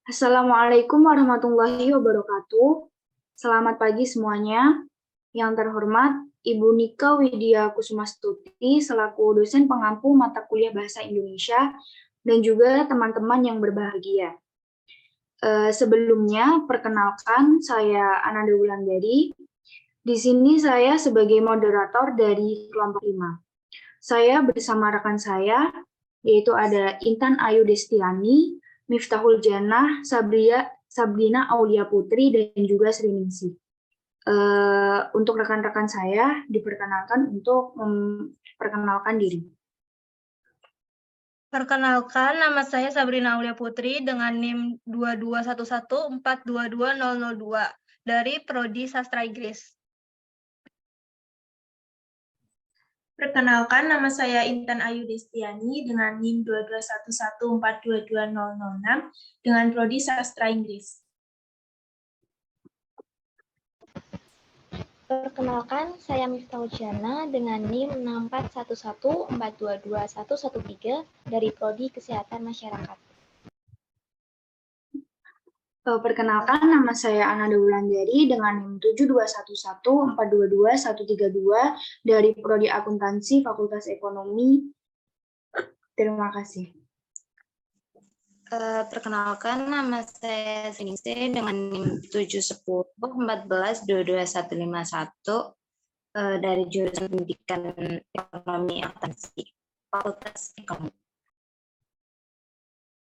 Assalamualaikum warahmatullahi wabarakatuh. Selamat pagi semuanya. Yang terhormat, Ibu Nika Widya Kusumastuti selaku dosen pengampu mata kuliah Bahasa Indonesia dan juga teman-teman yang berbahagia. Sebelumnya, perkenalkan saya Ananda Wulandari. Di sini saya sebagai moderator dari kelompok 5. Saya bersama rekan saya, yaitu ada Intan Ayu Destiani, Miftahul Jannah, Sabrina Aulia Putri, dan juga Sri Ningsih. Untuk rekan-rekan saya, diperkenalkan untuk memperkenalkan diri. Perkenalkan, nama saya Sabrina Aulia Putri dengan NIM 2211422002 dari Prodi Sastra Inggris. Perkenalkan, nama saya Intan Ayu Destiani dengan NIM 2211422006 dengan Prodi Sastra Inggris. Perkenalkan, saya Miftahul Jannah dengan NIM 64114221113 dari Prodi Kesehatan Masyarakat. Perkenalkan, nama saya Ananda Wulandari dengan NIM 72114222132 dari Prodi Akuntansi Fakultas Ekonomi. Terima kasih. Perkenalkan, nama saya Sri Ningsih dengan NIM 71014222151 dari jurusan Pendidikan Ekonomi Akuntansi Fakultas Ekonomi.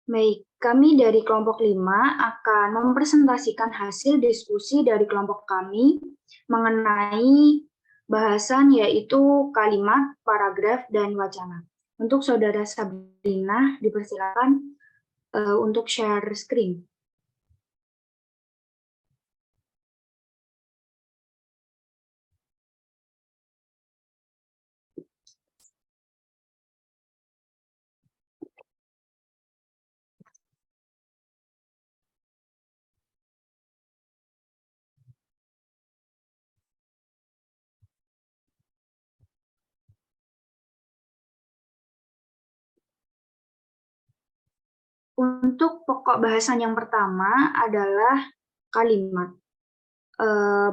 Baik, kami dari kelompok 5 akan mempresentasikan hasil diskusi dari kelompok kami mengenai bahasan yaitu kalimat, paragraf, dan wacana. Untuk Saudara Sabrina, dipersilakan untuk share screen. Untuk pokok bahasan yang pertama adalah kalimat.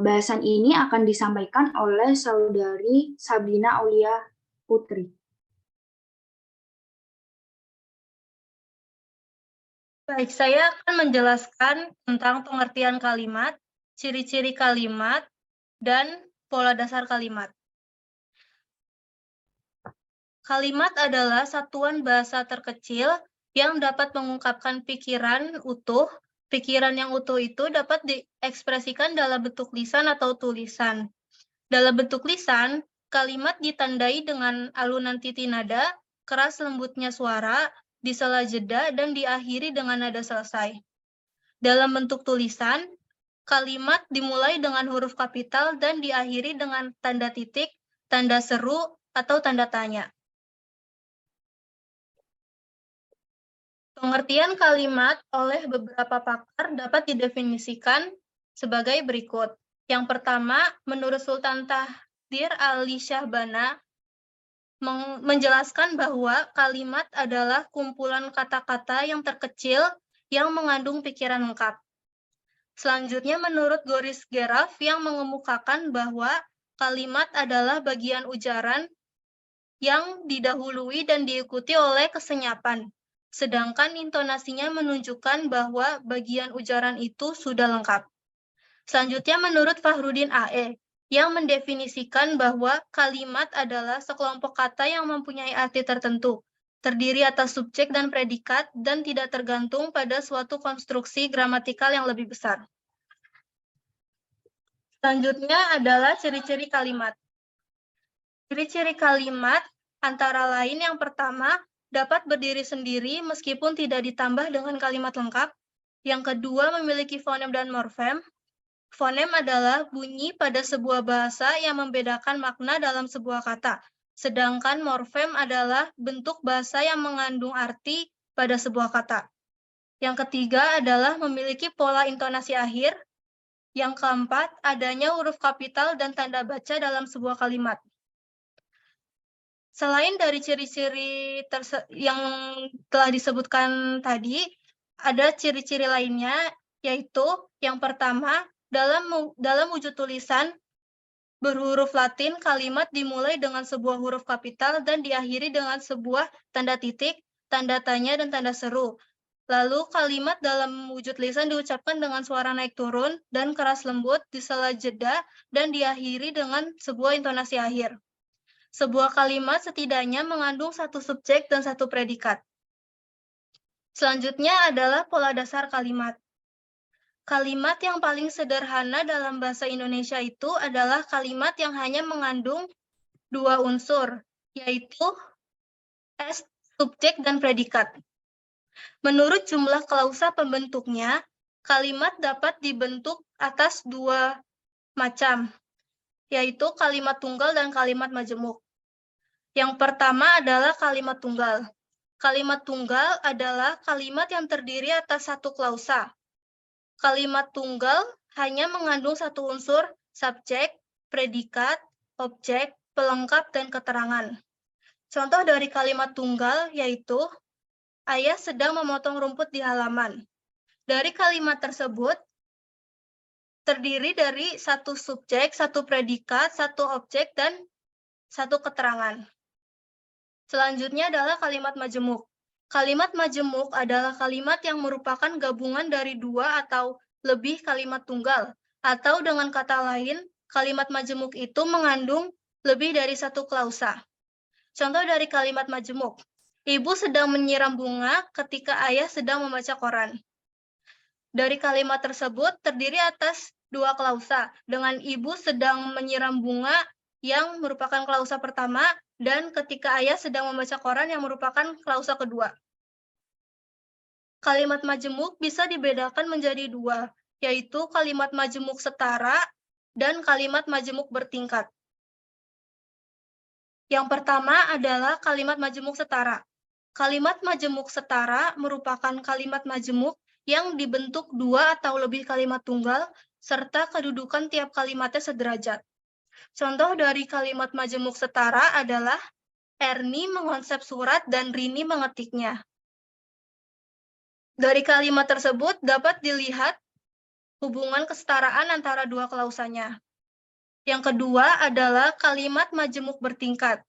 Bahasan ini akan disampaikan oleh Saudari Sabrina Aulia Putri. Baik, saya akan menjelaskan tentang pengertian kalimat, ciri-ciri kalimat, dan pola dasar kalimat. Kalimat adalah satuan bahasa terkecil yang dapat mengungkapkan pikiran utuh. Pikiran yang utuh itu dapat diekspresikan dalam bentuk lisan atau tulisan. Dalam bentuk lisan, kalimat ditandai dengan alunan titi nada, keras lembutnya suara, di sela jeda, dan diakhiri dengan nada selesai. Dalam bentuk tulisan, kalimat dimulai dengan huruf kapital dan diakhiri dengan tanda titik, tanda seru, atau tanda tanya. Pengertian kalimat oleh beberapa pakar dapat didefinisikan sebagai berikut. Yang pertama, menurut Sultan Tahdir Ali Syahbana, menjelaskan bahwa kalimat adalah kumpulan kata-kata yang terkecil yang mengandung pikiran lengkap. Selanjutnya, menurut Goris Geraf yang mengemukakan bahwa kalimat adalah bagian ujaran yang didahului dan diikuti oleh kesenyapan. Sedangkan intonasinya menunjukkan bahwa bagian ujaran itu sudah lengkap. Selanjutnya menurut Fahrudin A.E. yang mendefinisikan bahwa kalimat adalah sekelompok kata yang mempunyai arti tertentu, terdiri atas subjek dan predikat, dan tidak tergantung pada suatu konstruksi gramatikal yang lebih besar. Selanjutnya adalah ciri-ciri kalimat. Ciri-ciri kalimat antara lain yang pertama, dapat berdiri sendiri meskipun tidak ditambah dengan kalimat lengkap. Yang kedua, memiliki fonem dan morfem. Fonem adalah bunyi pada sebuah bahasa yang membedakan makna dalam sebuah kata. Sedangkan morfem adalah bentuk bahasa yang mengandung arti pada sebuah kata. Yang ketiga adalah memiliki pola intonasi akhir. Yang keempat, adanya huruf kapital dan tanda baca dalam sebuah kalimat. Selain dari ciri-ciri yang telah disebutkan tadi, ada ciri-ciri lainnya, yaitu yang pertama, dalam wujud tulisan berhuruf Latin, kalimat dimulai dengan sebuah huruf kapital dan diakhiri dengan sebuah tanda titik, tanda tanya, dan tanda seru. Lalu kalimat dalam wujud lisan diucapkan dengan suara naik turun dan keras lembut di sela jeda dan diakhiri dengan sebuah intonasi akhir. Sebuah kalimat setidaknya mengandung satu subjek dan satu predikat. Selanjutnya adalah pola dasar kalimat. Kalimat yang paling sederhana dalam bahasa Indonesia itu adalah kalimat yang hanya mengandung dua unsur, yaitu subjek dan predikat. Menurut jumlah klausa pembentuknya, kalimat dapat dibentuk atas dua macam, yaitu kalimat tunggal dan kalimat majemuk. Yang pertama adalah kalimat tunggal. Kalimat tunggal adalah kalimat yang terdiri atas satu klausa. Kalimat tunggal hanya mengandung satu unsur, subjek, predikat, objek, pelengkap, dan keterangan. Contoh dari kalimat tunggal yaitu ayah sedang memotong rumput di halaman. Dari kalimat tersebut, terdiri dari satu subjek, satu predikat, satu objek, dan satu keterangan. Selanjutnya adalah kalimat majemuk. Kalimat majemuk adalah kalimat yang merupakan gabungan dari dua atau lebih kalimat tunggal. Atau dengan kata lain, kalimat majemuk itu mengandung lebih dari satu klausa. Contoh dari kalimat majemuk. Ibu sedang menyiram bunga ketika ayah sedang membaca koran. Dari kalimat tersebut terdiri atas dua klausa, dengan ibu sedang menyiram bunga yang merupakan klausa pertama, dan ketika ayah sedang membaca koran yang merupakan klausa kedua. Kalimat majemuk bisa dibedakan menjadi dua, yaitu kalimat majemuk setara dan kalimat majemuk bertingkat. Yang pertama adalah kalimat majemuk setara. Kalimat majemuk setara merupakan kalimat majemuk yang dibentuk dua atau lebih kalimat tunggal, serta kedudukan tiap kalimatnya sederajat. Contoh dari kalimat majemuk setara adalah Erni mengonsep surat dan Rini mengetiknya. Dari kalimat tersebut dapat dilihat hubungan kesetaraan antara dua klausanya. Yang kedua adalah kalimat majemuk bertingkat.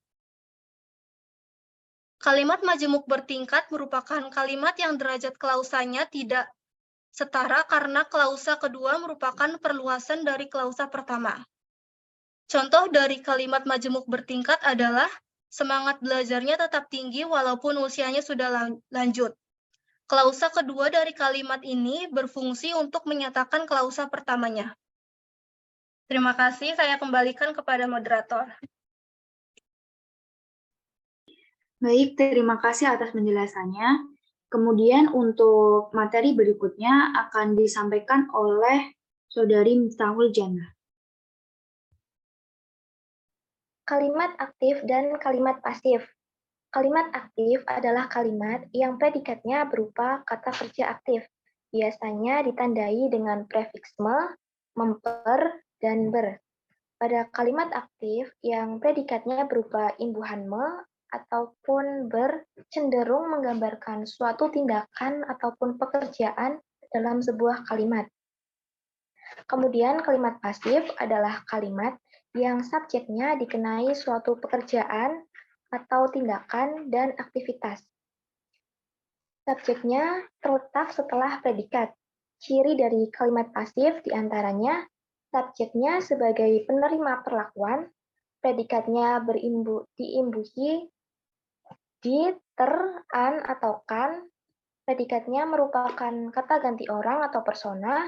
Kalimat majemuk bertingkat merupakan kalimat yang derajat klausanya tidak setara karena klausa kedua merupakan perluasan dari klausa pertama. Contoh dari kalimat majemuk bertingkat adalah semangat belajarnya tetap tinggi walaupun usianya sudah lanjut. Klausa kedua dari kalimat ini berfungsi untuk menyatakan klausa pertamanya. Terima kasih, saya kembalikan kepada moderator. Baik, terima kasih atas penjelasannya. Kemudian untuk materi berikutnya akan disampaikan oleh Saudari Miftahul Jannah. Kalimat aktif dan kalimat pasif. Kalimat aktif adalah kalimat yang predikatnya berupa kata kerja aktif. Biasanya ditandai dengan prefiks me, memper, dan ber. Pada kalimat aktif yang predikatnya berupa imbuhan me ataupun ber cenderung menggambarkan suatu tindakan ataupun pekerjaan dalam sebuah kalimat. Kemudian kalimat pasif adalah kalimat yang subjeknya dikenai suatu pekerjaan atau tindakan dan aktivitas. Subjeknya terletak setelah predikat. Ciri dari kalimat pasif diantaranya subjeknya sebagai penerima perlakuan, predikatnya diimbuhi di, ter, an, atau kan, predikatnya merupakan kata ganti orang atau persona,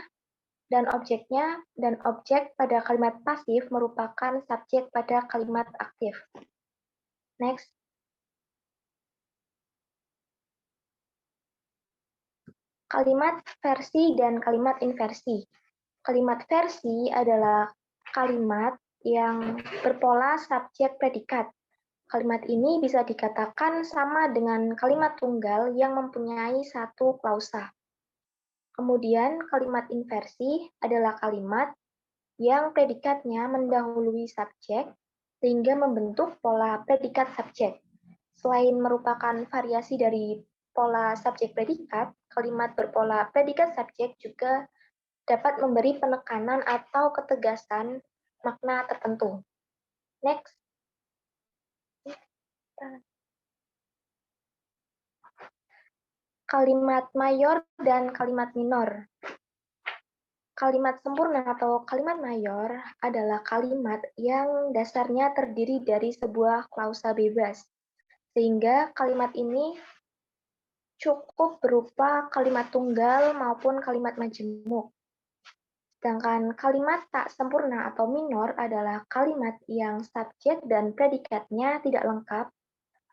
dan objek pada kalimat pasif merupakan subjek pada kalimat aktif. Next. Kalimat versi dan kalimat inversi. Kalimat versi adalah kalimat yang berpola subjek predikat. Kalimat ini bisa dikatakan sama dengan kalimat tunggal yang mempunyai satu klausa. Kemudian kalimat inversi adalah kalimat yang predikatnya mendahului subjek sehingga membentuk pola predikat subjek. Selain merupakan variasi dari pola subjek predikat, kalimat berpola predikat subjek juga dapat memberi penekanan atau ketegasan makna tertentu. Next. Kalimat mayor dan kalimat minor. Kalimat sempurna atau kalimat mayor adalah kalimat yang dasarnya terdiri dari sebuah klausa bebas, sehingga kalimat ini cukup berupa kalimat tunggal maupun kalimat majemuk. Sedangkan kalimat tak sempurna atau minor adalah kalimat yang subjek dan predikatnya tidak lengkap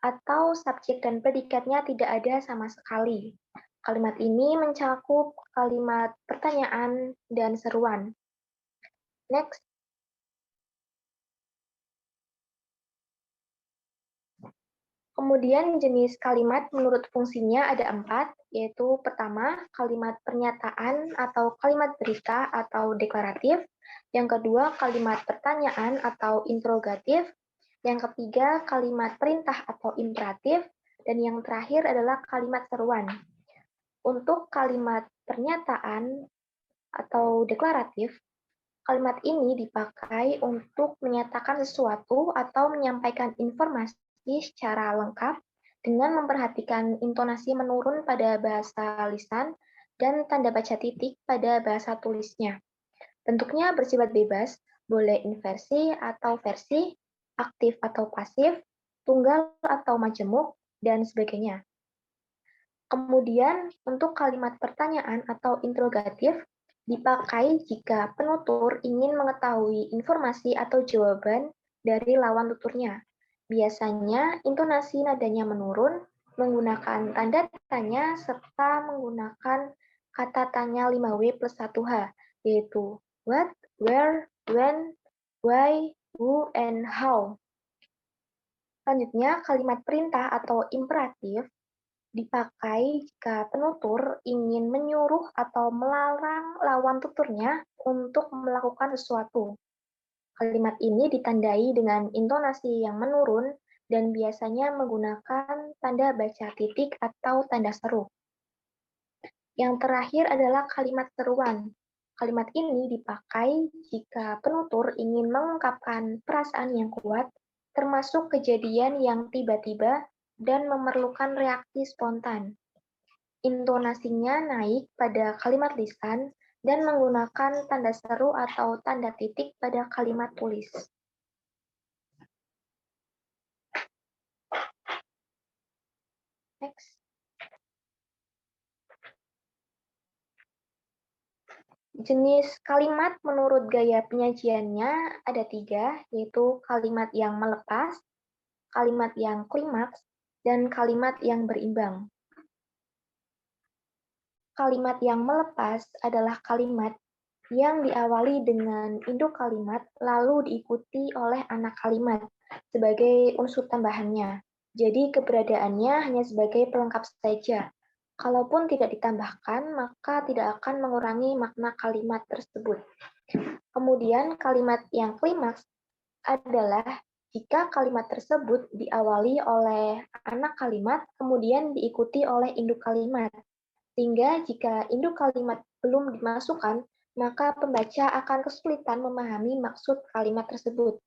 atau subjek dan predikatnya tidak ada sama sekali. Kalimat ini mencakup kalimat pertanyaan dan seruan. Next. Kemudian jenis kalimat menurut fungsinya ada 4, yaitu pertama, kalimat pernyataan atau kalimat berita atau deklaratif. Yang kedua, kalimat pertanyaan atau interrogatif. Yang ketiga, kalimat perintah atau imperatif. Dan yang terakhir adalah kalimat seruan. Untuk kalimat pernyataan atau deklaratif, kalimat ini dipakai untuk menyatakan sesuatu atau menyampaikan informasi secara lengkap dengan memperhatikan intonasi menurun pada bahasa lisan dan tanda baca titik pada bahasa tulisnya. Bentuknya bersifat bebas, boleh inversi atau versi, aktif atau pasif, tunggal atau majemuk, dan sebagainya. Kemudian, untuk kalimat pertanyaan atau interrogatif, dipakai jika penutur ingin mengetahui informasi atau jawaban dari lawan tuturnya. Biasanya, intonasi nadanya menurun, menggunakan tanda tanya, serta menggunakan kata tanya 5W plus 1H, yaitu what, where, when, why, who, and how. Selanjutnya, kalimat perintah atau imperatif dipakai jika penutur ingin menyuruh atau melarang lawan tuturnya untuk melakukan sesuatu. Kalimat ini ditandai dengan intonasi yang menurun dan biasanya menggunakan tanda baca titik atau tanda seru. Yang terakhir adalah kalimat seruan. Kalimat ini dipakai jika penutur ingin mengungkapkan perasaan yang kuat, termasuk kejadian yang tiba-tiba dan memerlukan reaksi spontan. Intonasinya naik pada kalimat lisan dan menggunakan tanda seru atau tanda titik pada kalimat tulis. Next. Jenis kalimat menurut gaya penyajiannya ada 3, yaitu kalimat yang melepas, kalimat yang klimaks, dan kalimat yang berimbang. Kalimat yang melepas adalah kalimat yang diawali dengan induk kalimat lalu diikuti oleh anak kalimat sebagai unsur tambahannya. Jadi keberadaannya hanya sebagai pelengkap saja. Kalaupun tidak ditambahkan, maka tidak akan mengurangi makna kalimat tersebut. Kemudian kalimat yang klimaks adalah jika kalimat tersebut diawali oleh anak kalimat, kemudian diikuti oleh induk kalimat. Sehingga jika induk kalimat belum dimasukkan, maka pembaca akan kesulitan memahami maksud kalimat tersebut.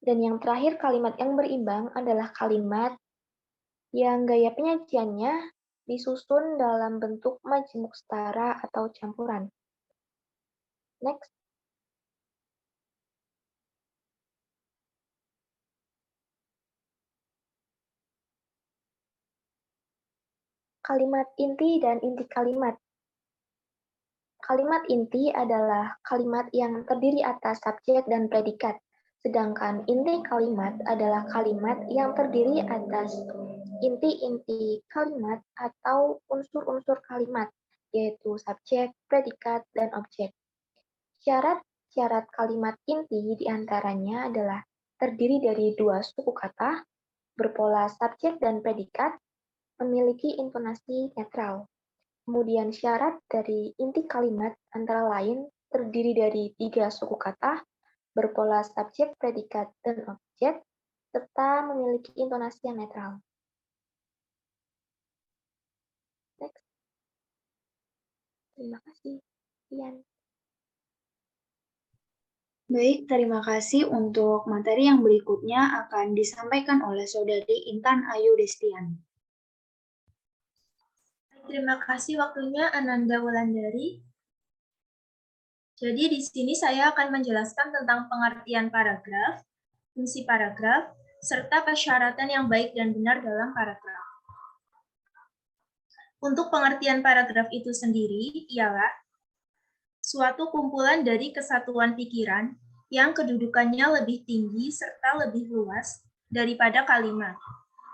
Dan yang terakhir, kalimat yang berimbang adalah kalimat yang gaya penyajiannya disusun dalam bentuk majemuk setara atau campuran. Next. Kalimat inti dan inti kalimat. Kalimat inti adalah kalimat yang terdiri atas subjek dan predikat, sedangkan inti kalimat adalah kalimat yang terdiri atas inti-inti kalimat atau unsur-unsur kalimat, yaitu subjek, predikat, dan objek. Syarat-syarat kalimat inti diantaranya adalah terdiri dari 2 suku kata, berpola subjek dan predikat, memiliki intonasi netral. Kemudian syarat dari inti kalimat antara lain terdiri dari 3 suku kata, berpola subjek, predikat, dan objek, serta memiliki intonasi yang netral. Next. Terima kasih. Sekian. Baik, terima kasih. Untuk materi yang berikutnya akan disampaikan oleh Saudari Intan Ayu Destiani. Terima kasih waktunya Ananda Wulandari. Jadi di sini saya akan menjelaskan tentang pengertian paragraf, fungsi paragraf, serta persyaratan yang baik dan benar dalam paragraf. Untuk pengertian paragraf itu sendiri ialah suatu kumpulan dari kesatuan pikiran yang kedudukannya lebih tinggi serta lebih luas daripada kalimat.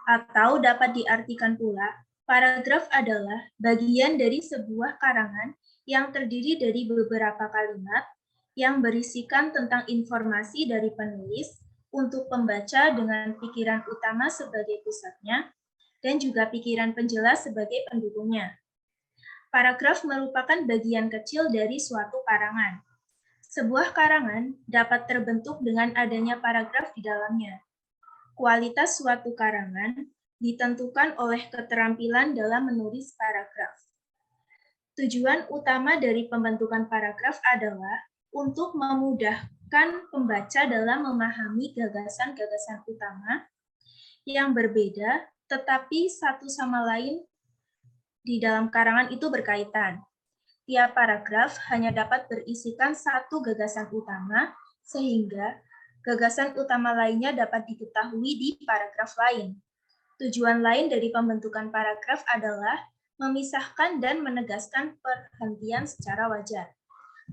Atau dapat diartikan pula, paragraf adalah bagian dari sebuah karangan yang terdiri dari beberapa kalimat yang berisikan tentang informasi dari penulis untuk pembaca dengan pikiran utama sebagai pusatnya dan juga pikiran penjelas sebagai pendukungnya. Paragraf merupakan bagian kecil dari suatu karangan. Sebuah karangan dapat terbentuk dengan adanya paragraf di dalamnya. Kualitas suatu karangan ditentukan oleh keterampilan dalam menulis paragraf. Tujuan utama dari pembentukan paragraf adalah untuk memudahkan pembaca dalam memahami gagasan-gagasan utama yang berbeda, tetapi satu sama lain di dalam karangan itu berkaitan. Tiap paragraf hanya dapat berisikan satu gagasan utama, sehingga gagasan utama lainnya dapat diketahui di paragraf lain. Tujuan lain dari pembentukan paragraf adalah memisahkan dan menegaskan perhentian secara wajar.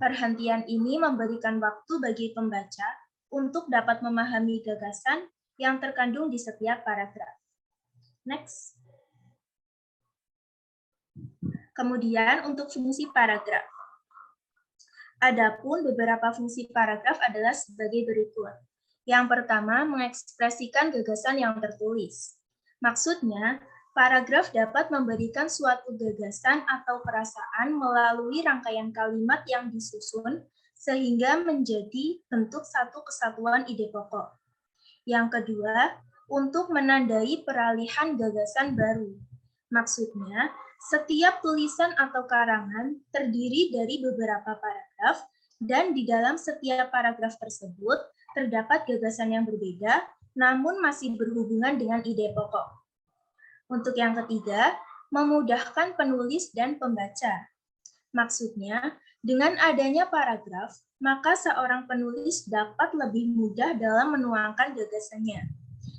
Perhentian ini memberikan waktu bagi pembaca untuk dapat memahami gagasan yang terkandung di setiap paragraf. Next. Kemudian untuk fungsi paragraf. Adapun beberapa fungsi paragraf adalah sebagai berikut. Yang pertama, mengekspresikan gagasan yang tertulis. Maksudnya, paragraf dapat memberikan suatu gagasan atau perasaan melalui rangkaian kalimat yang disusun sehingga menjadi bentuk satu kesatuan ide pokok. Yang kedua, untuk menandai peralihan gagasan baru. Maksudnya, setiap tulisan atau karangan terdiri dari beberapa paragraf dan di dalam setiap paragraf tersebut terdapat gagasan yang berbeda namun masih berhubungan dengan ide pokok. Untuk yang ketiga, memudahkan penulis dan pembaca. Maksudnya, dengan adanya paragraf, maka seorang penulis dapat lebih mudah dalam menuangkan gagasannya.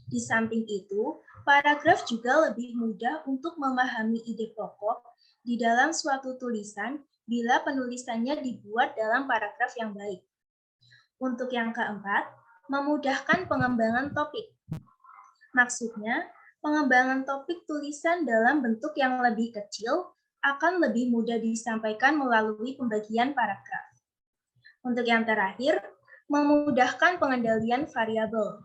Di samping itu, paragraf juga lebih mudah untuk memahami ide pokok di dalam suatu tulisan bila penulisannya dibuat dalam paragraf yang baik. Untuk yang keempat, memudahkan pengembangan topik. Maksudnya, pengembangan topik tulisan dalam bentuk yang lebih kecil akan lebih mudah disampaikan melalui pembagian paragraf. Untuk yang terakhir, memudahkan pengendalian variabel.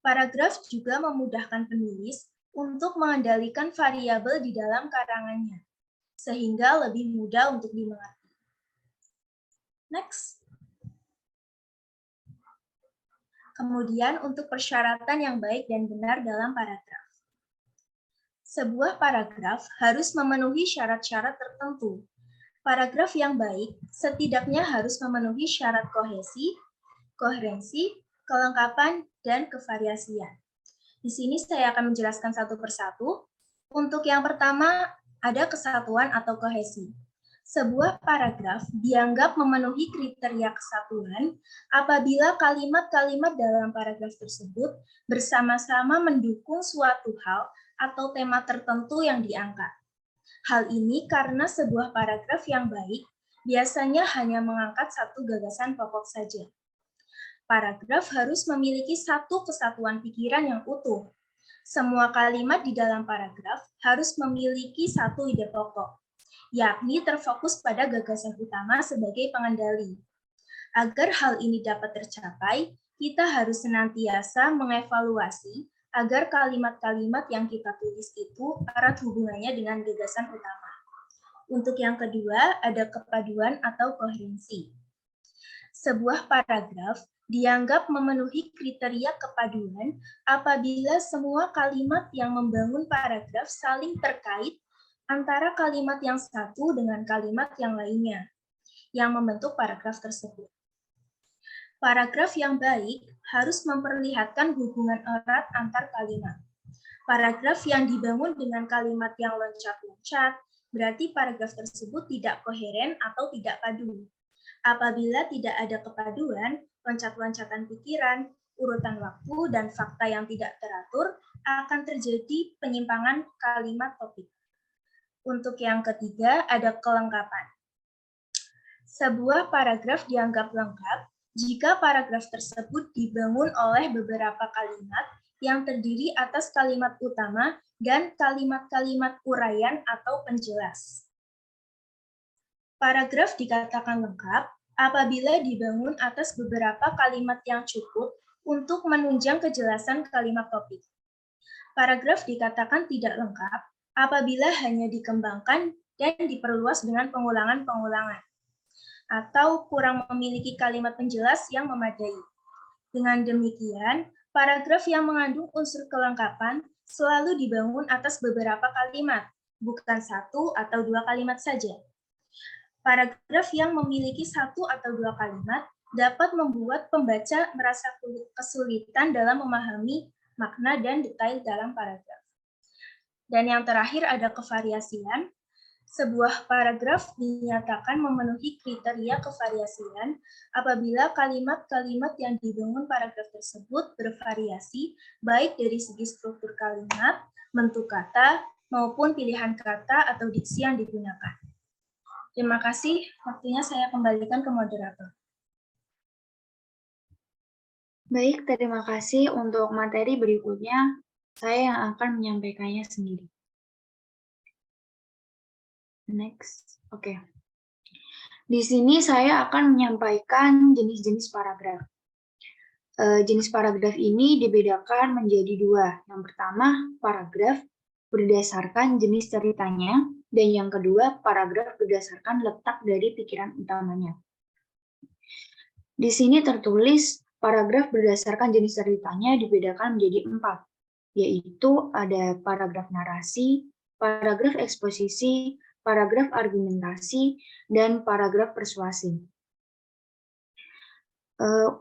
Paragraf juga memudahkan penulis untuk mengendalikan variabel di dalam karangannya, sehingga lebih mudah untuk dimengerti. Next. Kemudian untuk persyaratan yang baik dan benar dalam paragraf. Sebuah paragraf harus memenuhi syarat-syarat tertentu. Paragraf yang baik setidaknya harus memenuhi syarat kohesi, koherensi, kelengkapan, dan kevariasian. Di sini saya akan menjelaskan satu persatu. Untuk yang pertama, ada kesatuan atau kohesi. Sebuah paragraf dianggap memenuhi kriteria kesatuan apabila kalimat-kalimat dalam paragraf tersebut bersama-sama mendukung suatu hal atau tema tertentu yang diangkat. Hal ini karena sebuah paragraf yang baik biasanya hanya mengangkat satu gagasan pokok saja. Paragraf harus memiliki satu kesatuan pikiran yang utuh. Semua kalimat di dalam paragraf harus memiliki satu ide pokok, yakni terfokus pada gagasan utama sebagai pengendali. Agar hal ini dapat tercapai, kita harus senantiasa mengevaluasi agar kalimat-kalimat yang kita tulis itu erat hubungannya dengan gagasan utama. Untuk yang kedua, ada kepaduan atau koherensi. Sebuah paragraf dianggap memenuhi kriteria kepaduan apabila semua kalimat yang membangun paragraf saling terkait antara kalimat yang satu dengan kalimat yang lainnya, yang membentuk paragraf tersebut. Paragraf yang baik harus memperlihatkan hubungan erat antar kalimat. Paragraf yang dibangun dengan kalimat yang loncat-loncat, berarti paragraf tersebut tidak koheren atau tidak padu. Apabila tidak ada kepaduan, loncat-loncatan pikiran, urutan waktu, dan fakta yang tidak teratur, akan terjadi penyimpangan kalimat topik. Untuk yang ketiga, ada kelengkapan. Sebuah paragraf dianggap lengkap jika paragraf tersebut dibangun oleh beberapa kalimat yang terdiri atas kalimat utama dan kalimat-kalimat uraian atau penjelas. Paragraf dikatakan lengkap apabila dibangun atas beberapa kalimat yang cukup untuk menunjang kejelasan kalimat topik. Paragraf dikatakan tidak lengkap apabila hanya dikembangkan dan diperluas dengan pengulangan-pengulangan, atau kurang memiliki kalimat penjelas yang memadai. Dengan demikian, paragraf yang mengandung unsur kelengkapan selalu dibangun atas beberapa kalimat, bukan satu atau dua kalimat saja. Paragraf yang memiliki satu atau dua kalimat dapat membuat pembaca merasa kesulitan dalam memahami makna dan detail dalam paragraf. Dan yang terakhir ada kevariasian. Sebuah paragraf dinyatakan memenuhi kriteria kevariasian apabila kalimat-kalimat yang dibangun paragraf tersebut bervariasi baik dari segi struktur kalimat, bentuk kata, maupun pilihan kata atau diksi yang digunakan. Terima kasih, waktunya saya kembalikan ke moderator. Baik, terima kasih. Untuk materi berikutnya, saya yang akan menyampaikannya sendiri. Next, oke. Di sini saya akan menyampaikan jenis-jenis paragraf. Jenis paragraf ini dibedakan menjadi dua. Yang pertama, paragraf berdasarkan jenis ceritanya, dan yang kedua, paragraf berdasarkan letak dari pikiran utamanya. Di sini tertulis paragraf berdasarkan jenis ceritanya dibedakan menjadi 4, yaitu ada paragraf narasi, paragraf eksposisi, paragraf argumentasi, dan paragraf persuasi.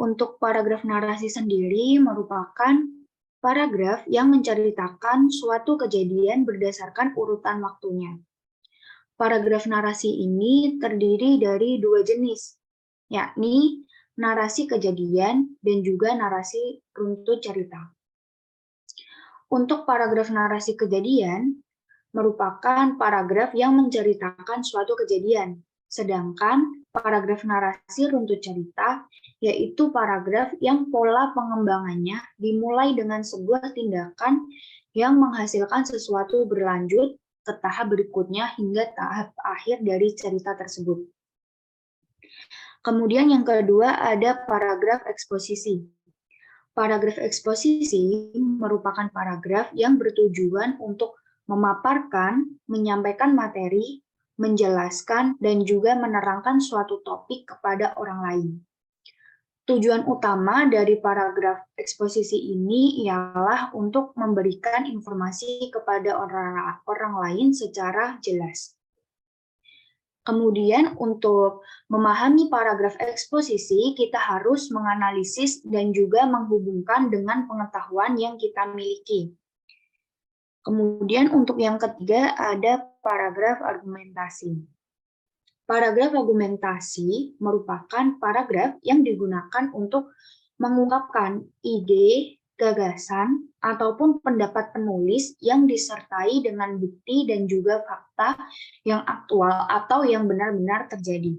Untuk paragraf narasi sendiri merupakan paragraf yang menceritakan suatu kejadian berdasarkan urutan waktunya. Paragraf narasi ini terdiri dari dua jenis, yakni narasi kejadian dan juga narasi runtut cerita. Untuk paragraf narasi kejadian, merupakan paragraf yang menceritakan suatu kejadian, sedangkan paragraf narasi runtut cerita yaitu paragraf yang pola pengembangannya dimulai dengan sebuah tindakan yang menghasilkan sesuatu berlanjut ke tahap berikutnya hingga tahap akhir dari cerita tersebut. Kemudian yang kedua ada paragraf eksposisi. Paragraf eksposisi merupakan paragraf yang bertujuan untuk memaparkan, menyampaikan materi, menjelaskan, dan juga menerangkan suatu topik kepada orang lain. Tujuan utama dari paragraf eksposisi ini ialah untuk memberikan informasi kepada orang lain secara jelas. Kemudian untuk memahami paragraf eksposisi, kita harus menganalisis dan juga menghubungkan dengan pengetahuan yang kita miliki. Kemudian untuk yang ketiga ada paragraf argumentasi. Paragraf argumentasi merupakan paragraf yang digunakan untuk mengungkapkan ide, gagasan, ataupun pendapat penulis yang disertai dengan bukti dan juga fakta yang aktual atau yang benar-benar terjadi.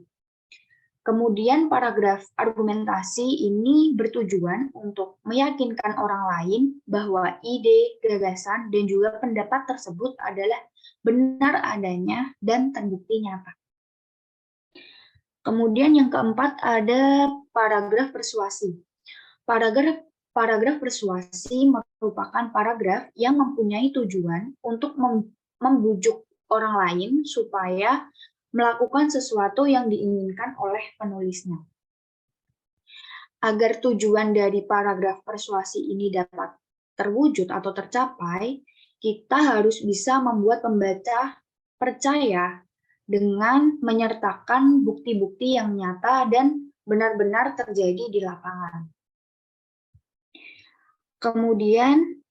Kemudian paragraf argumentasi ini bertujuan untuk meyakinkan orang lain bahwa ide, gagasan, dan juga pendapat tersebut adalah benar adanya dan terbukti nyata. Kemudian yang keempat ada paragraf persuasi. Paragraf persuasi merupakan paragraf yang mempunyai tujuan untuk membujuk orang lain supaya melakukan sesuatu yang diinginkan oleh penulisnya. Agar tujuan dari paragraf persuasi ini dapat terwujud atau tercapai, kita harus bisa membuat pembaca percaya dengan menyertakan bukti-bukti yang nyata dan benar-benar terjadi di lapangan. Kemudian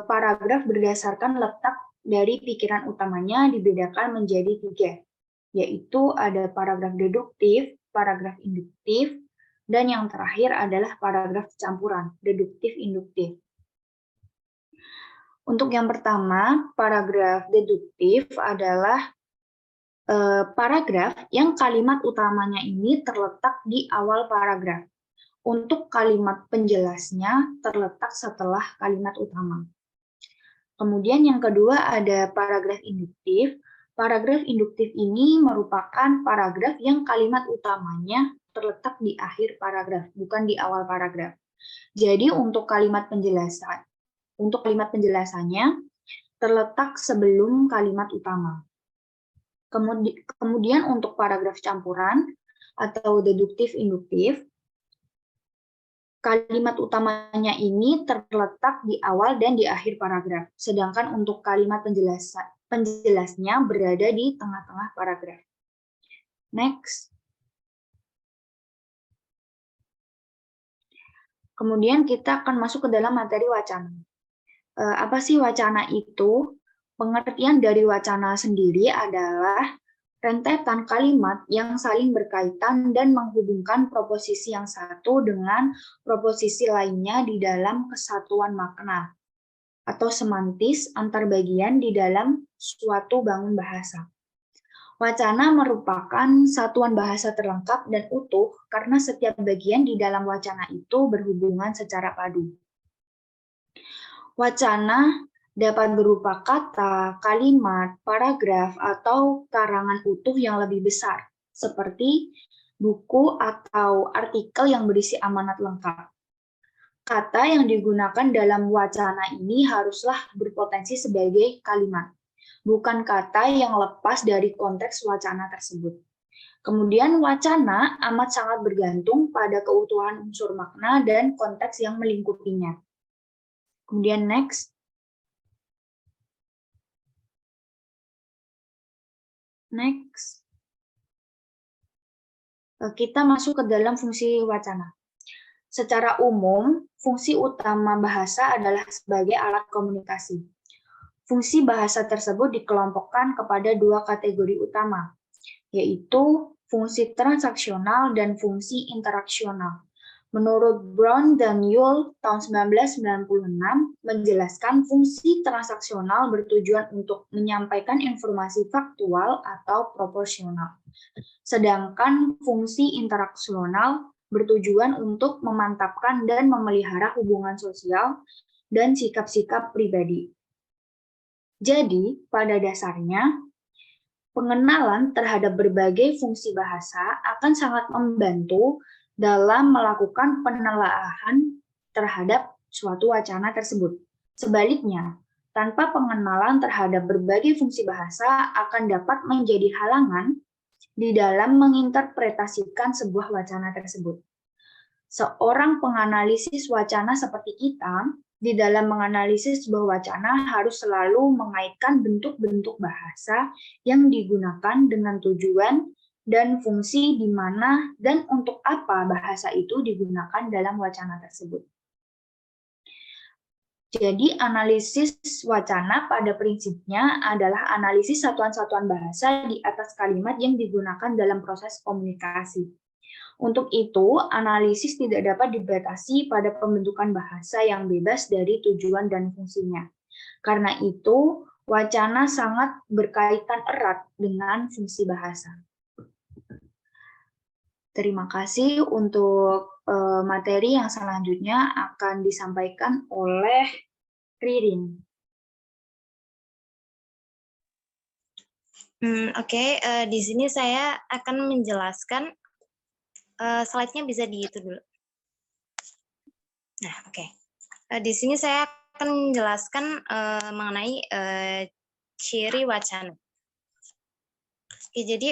paragraf berdasarkan letak dari pikiran utamanya dibedakan menjadi 3, yaitu ada paragraf deduktif, paragraf induktif, dan yang terakhir adalah paragraf campuran, deduktif-induktif. Untuk yang pertama, paragraf deduktif adalah paragraf yang kalimat utamanya ini terletak di awal paragraf. Untuk kalimat penjelasnya terletak setelah kalimat utama. Kemudian yang kedua ada paragraf induktif. Paragraf induktif ini merupakan paragraf yang kalimat utamanya terletak di akhir paragraf, bukan di awal paragraf. Jadi untuk kalimat penjelasannya terletak sebelum kalimat utama. Kemudian untuk paragraf campuran atau deduktif-induktif, kalimat utamanya ini terletak di awal dan di akhir paragraf, sedangkan untuk kalimat penjelasnya berada di tengah-tengah paragraf. Next. Kemudian kita akan masuk ke dalam materi wacana. Apa sih wacana itu? Pengertian dari wacana sendiri adalah rentetan kalimat yang saling berkaitan dan menghubungkan proposisi yang satu dengan proposisi lainnya di dalam kesatuan makna atau semantis antar bagian di dalam suatu bangun bahasa. Wacana merupakan satuan bahasa terlengkap dan utuh karena setiap bagian di dalam wacana itu berhubungan secara padu. Wacana dapat berupa kata, kalimat, paragraf, atau karangan utuh yang lebih besar, seperti buku atau artikel yang berisi amanat lengkap. Kata yang digunakan dalam wacana ini haruslah berpotensi sebagai kalimat, bukan kata yang lepas dari konteks wacana tersebut. Kemudian wacana amat sangat bergantung pada keutuhan unsur makna dan konteks yang melingkupinya. Kemudian next. Next, kita masuk ke dalam fungsi wacana. Secara umum, fungsi utama bahasa adalah sebagai alat komunikasi. Fungsi bahasa tersebut dikelompokkan kepada 2 kategori utama, yaitu fungsi transaksional dan fungsi interaksional. Menurut Brown dan Yule tahun 1996 menjelaskan fungsi transaksional bertujuan untuk menyampaikan informasi faktual atau proporsional. Sedangkan fungsi interaksional bertujuan untuk memantapkan dan memelihara hubungan sosial dan sikap-sikap pribadi. Jadi, pada dasarnya, pengenalan terhadap berbagai fungsi bahasa akan sangat membantu dalam melakukan penelaahan terhadap suatu wacana tersebut. Sebaliknya, tanpa pengenalan terhadap berbagai fungsi bahasa akan dapat menjadi halangan di dalam menginterpretasikan sebuah wacana tersebut. Seorang penganalisis wacana seperti kita, di dalam menganalisis sebuah wacana harus selalu mengaitkan bentuk-bentuk bahasa yang digunakan dengan tujuan dan fungsi di mana dan untuk apa bahasa itu digunakan dalam wacana tersebut. Jadi analisis wacana pada prinsipnya adalah analisis satuan-satuan bahasa di atas kalimat yang digunakan dalam proses komunikasi. Untuk itu, analisis tidak dapat dibatasi pada pembentukan bahasa yang bebas dari tujuan dan fungsinya. Karena itu, wacana sangat berkaitan erat dengan fungsi bahasa. Terima kasih. Untuk materi yang selanjutnya akan disampaikan oleh Ririn. Oke, di sini saya akan menjelaskan, slide-nya bisa di itu dulu. Nah, oke. Di sini saya akan menjelaskan mengenai ciri wacana. Oke, jadi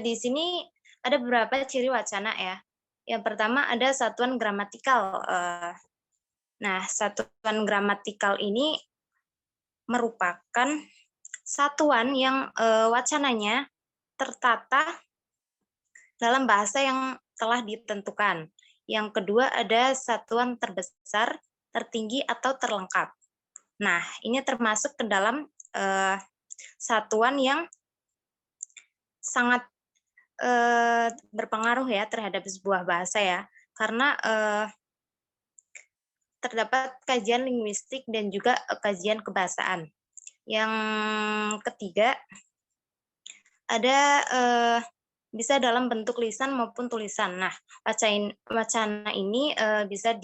di sini ada beberapa ciri wacana ya. Yang pertama ada satuan gramatikal. Nah, satuan gramatikal ini merupakan satuan yang wacananya tertata dalam bahasa yang telah ditentukan. Yang kedua ada satuan terbesar, tertinggi, atau terlengkap. Nah, ini termasuk ke dalam satuan yang sangat berpengaruh ya terhadap sebuah bahasa ya, karena terdapat kajian linguistik dan juga kajian kebahasaan. Yang ketiga, ada bisa dalam bentuk lisan maupun tulisan. Nah, wacana ini bisa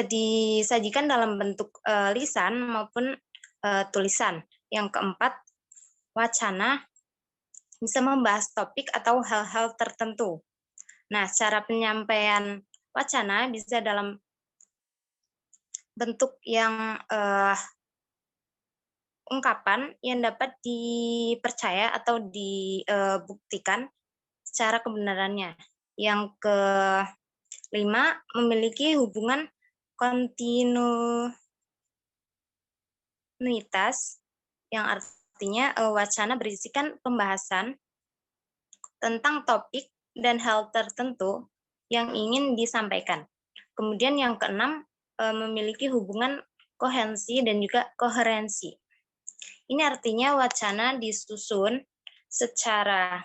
disajikan dalam bentuk lisan maupun tulisan. Yang keempat, wacana bisa membahas topik atau hal-hal tertentu. Nah, cara penyampaian wacana bisa dalam bentuk yang ungkapan yang dapat dipercaya atau dibuktikan secara kebenarannya. Yang kelima, memiliki hubungan kontinuitas, yang artinya wacana berisikan pembahasan tentang topik dan hal tertentu yang ingin disampaikan. Kemudian yang keenam, memiliki hubungan koherensi dan juga koherensi. Ini artinya wacana disusun secara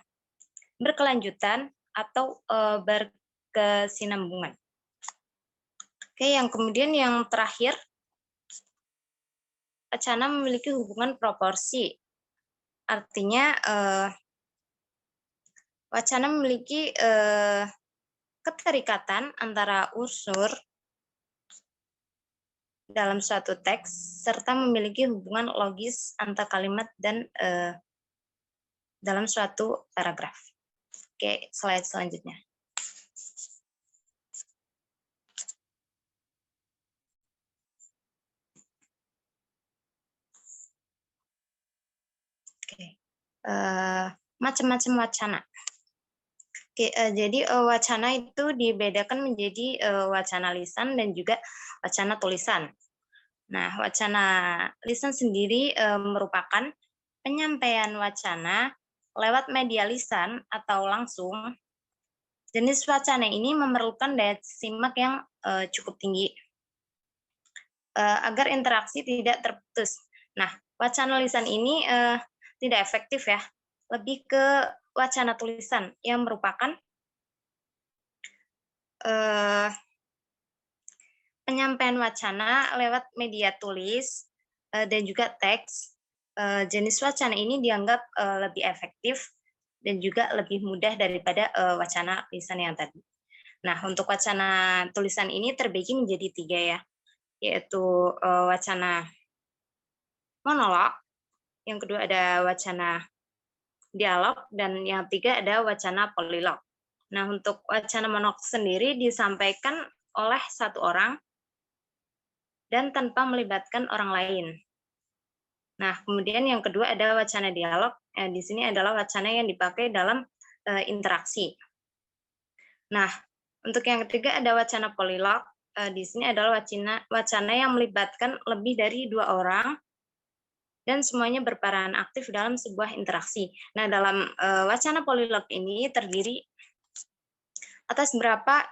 berkelanjutan atau berkesinambungan. Oke, yang kemudian yang terakhir, wacana memiliki hubungan proporsi. Artinya wacana memiliki keterikatan antara unsur dalam suatu teks serta memiliki hubungan logis antar kalimat dan dalam suatu paragraf. Oke, slide selanjutnya. Oke, macam-macam wacana. Oke, jadi wacana itu dibedakan menjadi wacana lisan dan juga wacana tulisan. Nah, wacana lisan sendiri merupakan penyampaian wacana lewat media lisan atau langsung. Jenis wacana ini memerlukan daya simak yang cukup tinggi agar interaksi tidak terputus. Nah, wacana lisan ini tidak efektif ya, lebih ke wacana tulisan yang merupakan penyampaian wacana lewat media tulis dan juga teks. Jenis wacana ini dianggap lebih efektif dan juga lebih mudah daripada wacana lisan yang tadi. Nah, untuk wacana tulisan ini terbagi menjadi 3 ya, yaitu wacana monolog, yang kedua ada wacana dialog, dan yang ketiga ada wacana polilog. Nah, untuk wacana monolog sendiri disampaikan oleh satu orang dan tanpa melibatkan orang lain. Nah, kemudian yang kedua ada wacana dialog. Di sini adalah wacana yang dipakai dalam interaksi. Nah, untuk yang ketiga ada wacana polilog. Di sini adalah wacana yang melibatkan lebih dari 2 orang dan semuanya berperan aktif dalam sebuah interaksi. Nah, dalam wacana polilog ini terdiri atas berapa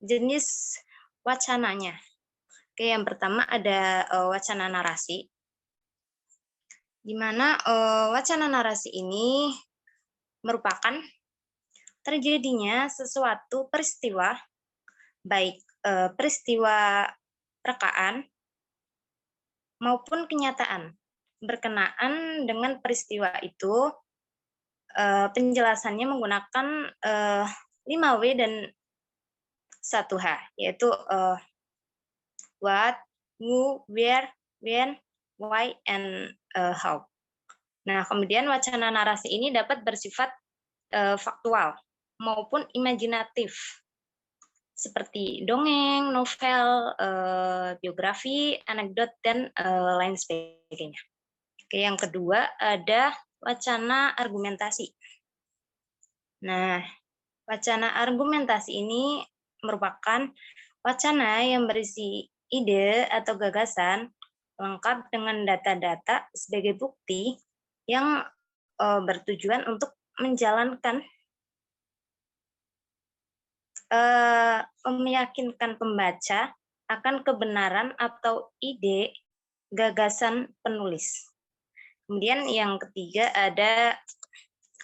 jenis wacananya. Oke, yang pertama ada wacana narasi, di mana wacana narasi ini merupakan terjadinya sesuatu peristiwa, baik peristiwa rekaan maupun kenyataan. Berkenaan dengan peristiwa itu, penjelasannya menggunakan 5W dan 1H, yaitu what, who, where, when, why, and how. Nah, kemudian wacana narasi ini dapat bersifat faktual maupun imajinatif, seperti dongeng, novel, biografi, anekdot, dan lain sebagainya. Oke, yang kedua ada wacana argumentasi. Nah, wacana argumentasi ini merupakan wacana yang berisi ide atau gagasan, lengkap dengan data-data sebagai bukti yang bertujuan untuk menjalankan meyakinkan pembaca akan kebenaran atau ide gagasan penulis. Kemudian yang ketiga ada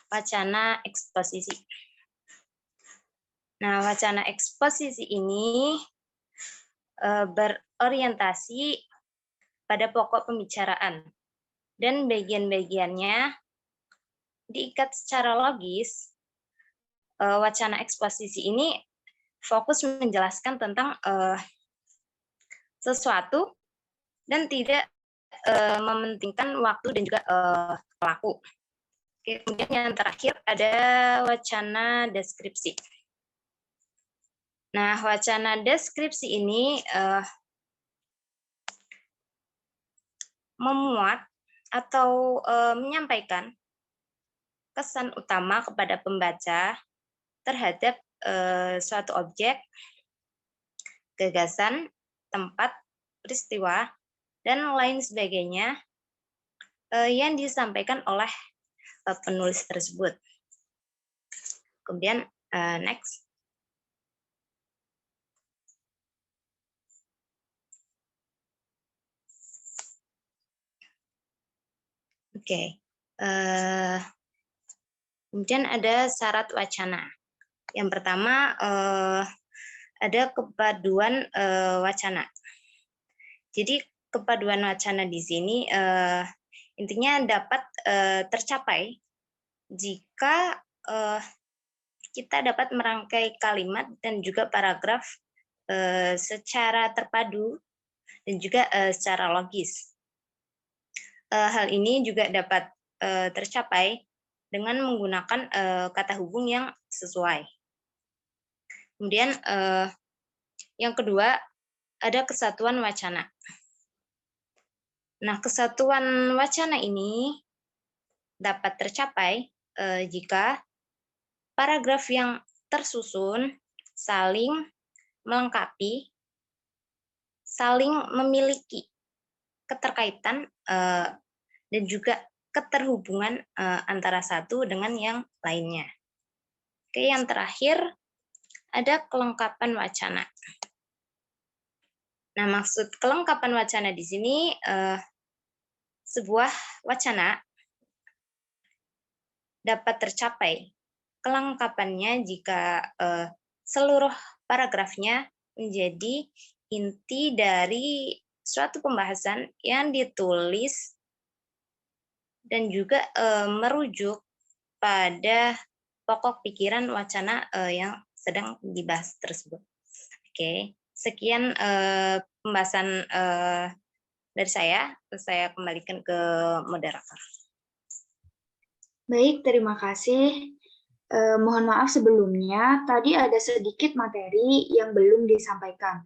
wacana eksposisi. Nah, wacana eksposisi ini berorientasi pada pokok pembicaraan dan bagian-bagiannya diikat secara logis. Wacana eksposisi ini fokus menjelaskan tentang sesuatu dan tidak mementingkan waktu dan juga pelaku. Oke, kemudian yang terakhir ada wacana deskripsi. Nah, wacana deskripsi ini memuat atau menyampaikan kesan utama kepada pembaca terhadap suatu objek, gagasan, tempat, peristiwa, dan lain sebagainya yang disampaikan oleh penulis tersebut. Kemudian next. Oke. Kemudian ada syarat wacana. Yang pertama ada kepaduan wacana. Jadi kepaduan wacana di sini intinya dapat tercapai jika kita dapat merangkai kalimat dan juga paragraf secara terpadu dan juga secara logis. Hal ini juga dapat tercapai dengan menggunakan kata hubung yang sesuai. Kemudian yang kedua ada kesatuan wacana. Nah, kesatuan wacana ini dapat tercapai jika paragraf yang tersusun saling melengkapi, saling memiliki keterkaitan dan juga keterhubungan antara satu dengan yang lainnya. Oke, yang terakhir ada kelengkapan wacana. Nah, maksud kelengkapan wacana di sini sebuah wacana dapat tercapai kelengkapannya jika seluruh paragrafnya menjadi inti dari suatu pembahasan yang ditulis dan juga merujuk pada pokok pikiran wacana yang sedang dibahas tersebut. Oke, sekian pembahasan dari saya kembalikan ke moderator. Baik, terima kasih. Mohon maaf sebelumnya, tadi ada sedikit materi yang belum disampaikan.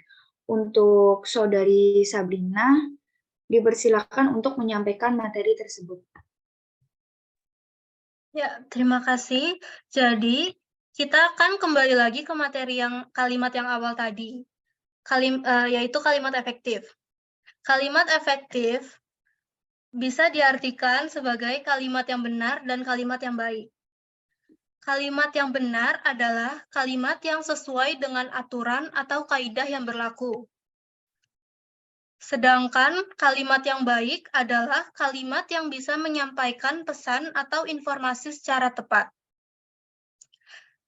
Untuk Saudari Sabrina, dipersilakan untuk menyampaikan materi tersebut. Ya, terima kasih. Jadi, kita akan kembali lagi ke materi kalimat yang awal tadi, yaitu kalimat efektif. Kalimat efektif bisa diartikan sebagai kalimat yang benar dan kalimat yang baik. Kalimat yang benar adalah kalimat yang sesuai dengan aturan atau kaidah yang berlaku. Sedangkan kalimat yang baik adalah kalimat yang bisa menyampaikan pesan atau informasi secara tepat.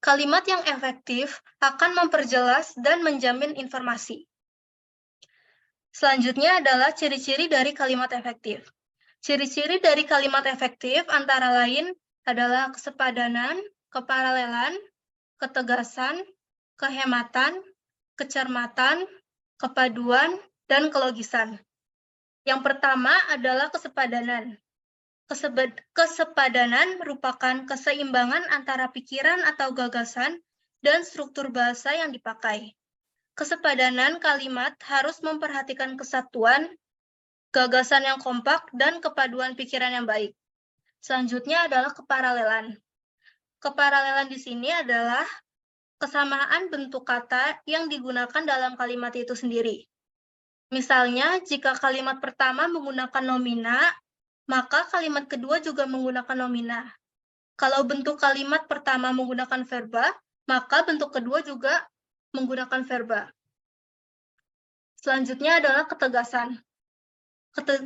Kalimat yang efektif akan memperjelas dan menjamin informasi. Selanjutnya adalah ciri-ciri dari kalimat efektif. Ciri-ciri dari kalimat efektif antara lain adalah kesepadanan, keparalelan, ketegasan, kehematan, kecermatan, kepaduan, dan kelogisan. Yang pertama adalah kesepadanan. Kesepadanan merupakan keseimbangan antara pikiran atau gagasan dan struktur bahasa yang dipakai. Kesepadanan kalimat harus memperhatikan kesatuan, gagasan yang kompak, dan kepaduan pikiran yang baik. Selanjutnya adalah keparalelan. Keparalelan di sini adalah kesamaan bentuk kata yang digunakan dalam kalimat itu sendiri. Misalnya, jika kalimat pertama menggunakan nomina, maka kalimat kedua juga menggunakan nomina. Kalau bentuk kalimat pertama menggunakan verba, maka bentuk kedua juga menggunakan verba. Selanjutnya adalah ketegasan.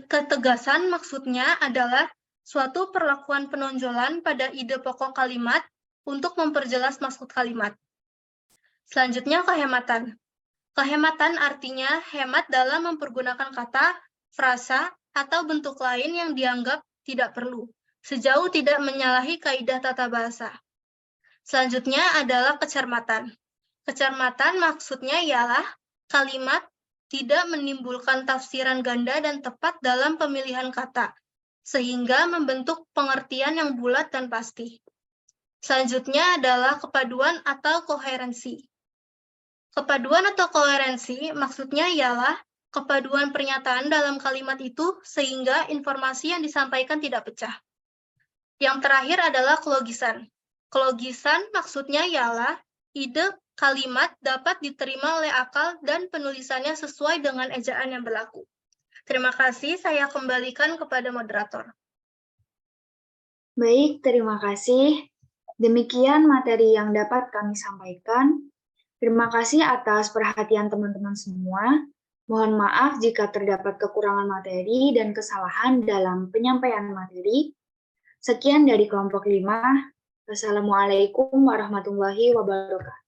Ketegasan maksudnya adalah suatu perlakuan penonjolan pada ide pokok kalimat untuk memperjelas maksud kalimat. Selanjutnya kehematan. Kehematan artinya hemat dalam mempergunakan kata, frasa, atau bentuk lain yang dianggap tidak perlu, sejauh tidak menyalahi kaidah tata bahasa. Selanjutnya adalah kecermatan. Kecermatan maksudnya ialah kalimat tidak menimbulkan tafsiran ganda dan tepat dalam pemilihan kata, sehingga membentuk pengertian yang bulat dan pasti. Selanjutnya adalah kepaduan atau koherensi. Kepaduan atau koherensi maksudnya ialah kepaduan pernyataan dalam kalimat itu sehingga informasi yang disampaikan tidak pecah. Yang terakhir adalah kelogisan. Kelogisan maksudnya ialah ide kalimat dapat diterima oleh akal dan penulisannya sesuai dengan ejaan yang berlaku. Terima kasih, saya kembalikan kepada moderator. Baik, terima kasih. Demikian materi yang dapat kami sampaikan. Terima kasih atas perhatian teman-teman semua. Mohon maaf jika terdapat kekurangan materi dan kesalahan dalam penyampaian materi. Sekian dari kelompok 5. Wassalamualaikum warahmatullahi wabarakatuh.